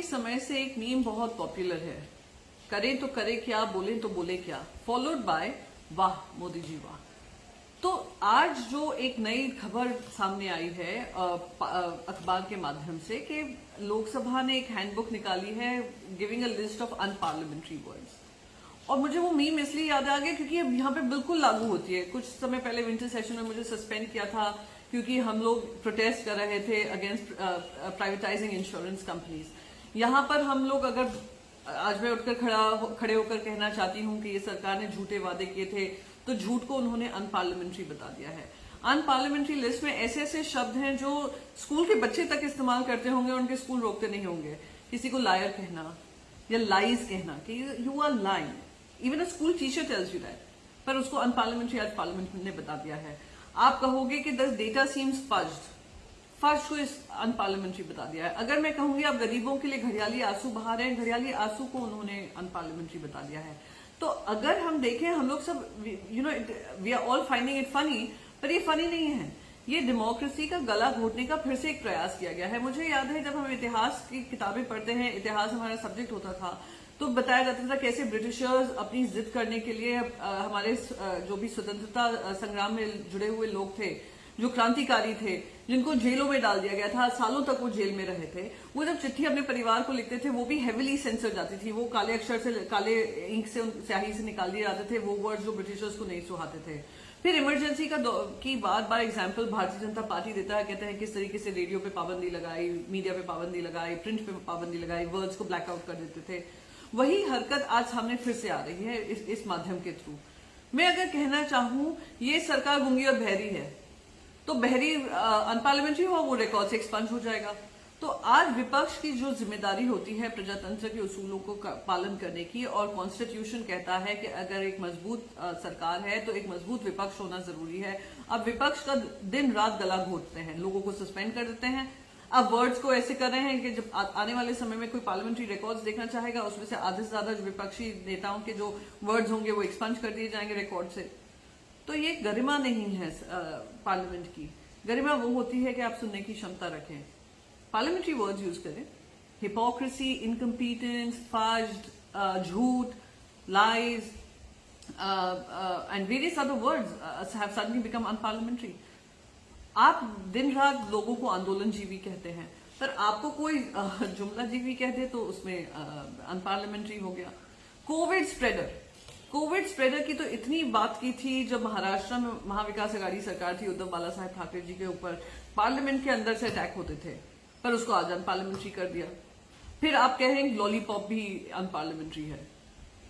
काफी समय से एक मीम बहुत पॉपुलर है, करें तो करे क्या, बोले तो बोले क्या, फॉलोड बाय वाह मोदी जी वाह। तो आज जो एक नई खबर सामने आई है अखबार के माध्यम से कि लोकसभा ने एक हैंडबुक निकाली है giving a list of unparliamentary words. और मुझे वो मीम इसलिए याद आ गया क्योंकि अब यहाँ पे बिल्कुल लागू होती है। कुछ समय पहले विंटर सेशन में मुझे सस्पेंड किया था क्योंकि हम लोग प्रोटेस्ट कर रहे थे अगेंस्ट प्राइवेटाइजिंग इंश्योरेंस कंपनीज। यहाँ पर हम लोग अगर आज मैं उठकर खड़े होकर कहना चाहती हूँ कि ये सरकार ने झूठे वादे किए थे, तो झूठ को उन्होंने अनपार्लियामेंट्री बता दिया है। अनपार्लियामेंट्री लिस्ट में ऐसे ऐसे शब्द हैं जो स्कूल के बच्चे तक इस्तेमाल करते होंगे, उनके स्कूल रोकते नहीं होंगे। किसी को लायर कहना या लाइज कहना कि you are lying, even a school teacher tells you that, पर उसको अनपार्लियामेंट्री आज पार्लियामेंट ने बता दिया है। आप कहोगे कि द डेटा सीम्स फज्ड, फर्स्ट को इस अनपार्लियामेंट्री बता दिया है। अगर मैं कहूंगी आप गरीबों के लिए घड़ियाली आंसू बहा रहे हैं, घड़ियाली आंसू को उन्होंने अनपार्लियामेंट्री बता दिया है। तो अगर हम देखें, हम लोग सब we are all finding it funny, पर ये फनी नहीं है, ये डेमोक्रेसी का गला घोटने का फिर से एक प्रयास किया गया है। मुझे याद है जब हम इतिहास की किताबें पढ़ते हैं, इतिहास हमारा सब्जेक्ट होता था, तो बताया जाता था कैसे ब्रिटिशर्स अपनी जिद करने के लिए हमारे जो भी स्वतंत्रता संग्राम में जुड़े हुए लोग थे, जो क्रांतिकारी थे, जिनको जेलों में डाल दिया गया था, सालों तक वो जेल में रहे थे, वो जब चिट्ठी अपने परिवार को लिखते थे वो भी हेविली सेंसर जाती थी। वो काले अक्षर से, काले इंक से, स्याही से निकाल दिए जाते थे वो वर्ड जो ब्रिटिशर्स को नहीं सुहाते थे। फिर इमरजेंसी की बार एग्जाम्पल भारतीय जनता पार्टी देता है, कहते हैं किस तरीके से रेडियो पे पाबंदी लगाई, मीडिया पे पाबंदी लगाई, प्रिंट पे पाबंदी लगाई, वर्ड्स को ब्लैकआउट कर देते थे। वही हरकत आज सामने फिर से आ रही है इस माध्यम के थ्रू। मैं अगर कहना चाहूं ये सरकार गूंगी और बहरी है, तो बहरी अनपार्लियामेंट्री हो, वो रिकॉर्ड से एक्सपंज हो जाएगा। तो आज विपक्ष की जो जिम्मेदारी होती है प्रजातंत्र के उसूलों को पालन करने की, और कॉन्स्टिट्यूशन कहता है कि अगर एक मजबूत सरकार है तो एक मजबूत विपक्ष होना जरूरी है। अब विपक्ष का दिन रात गला घोटते हैं, लोगों को सस्पेंड कर देते हैं। अब वर्ड्स को ऐसे कर रहे हैं कि जब आने वाले समय में कोई पार्लियामेंट्री रिकॉर्ड्स देखना चाहेगा, उसमें से आधे से ज्यादा जो विपक्षी नेताओं के जो वर्ड्स होंगे वो एक्सपंज कर दिए जाएंगे रिकॉर्ड से। तो ये गरिमा नहीं है पार्लियामेंट की। गरिमा वो होती है कि आप सुनने की क्षमता रखें, पार्लियामेंट्री वर्ड्स यूज करें। हिपोक्रेसी, इनकम्पीटेंस, फज्ड, झूठ, lies and various other words have suddenly become unparliamentary. आप दिन रात लोगों को आंदोलन जीवी कहते हैं, पर आपको कोई जुमला जीवी कह दे तो उसमें अनपार्लियामेंट्री हो गया। कोविड स्प्रेडर की तो इतनी बात की थी जब महाराष्ट्र में महाविकास अघाड़ी सरकार थी, उद्धव बाला साहेब ठाकरे जी के ऊपर पार्लियामेंट के अंदर से अटैक होते थे, पर उसको आज अनपार्लियामेंट्री कर दिया। फिर आप कह रहे हैं लॉलीपॉप भी अनपार्लियामेंट्री है।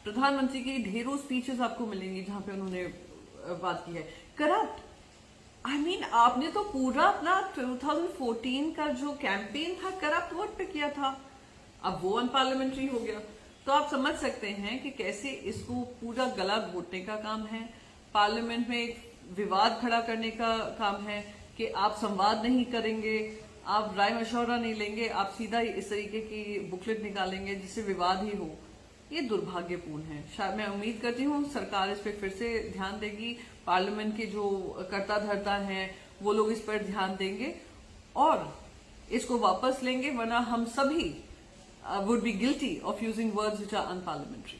प्रधानमंत्री की ढेरों स्पीचेस आपको मिलेंगी जहां पे उन्होंने बात की है। करप्ट, आपने तो पूरा अपना 2014 का जो कैंपेन था करप्ट वर्ड पे किया था, अब वो अनपार्लियामेंट्री हो गया। तो आप समझ सकते हैं कि कैसे इसको पूरा गला घोटने का काम है, पार्लियामेंट में एक विवाद खड़ा करने का काम है कि आप संवाद नहीं करेंगे, आप राय मशवरा नहीं लेंगे, आप सीधा इस तरीके की बुकलेट निकालेंगे जिससे विवाद ही हो। ये दुर्भाग्यपूर्ण है। शायद मैं उम्मीद करती हूँ सरकार इस पर फिर से ध्यान देगी, पार्लियामेंट के जो कर्ता धर्ता हैं वो लोग इस पर ध्यान देंगे और इसको वापस लेंगे, वरना हम सभी would be guilty of using words which are unparliamentary.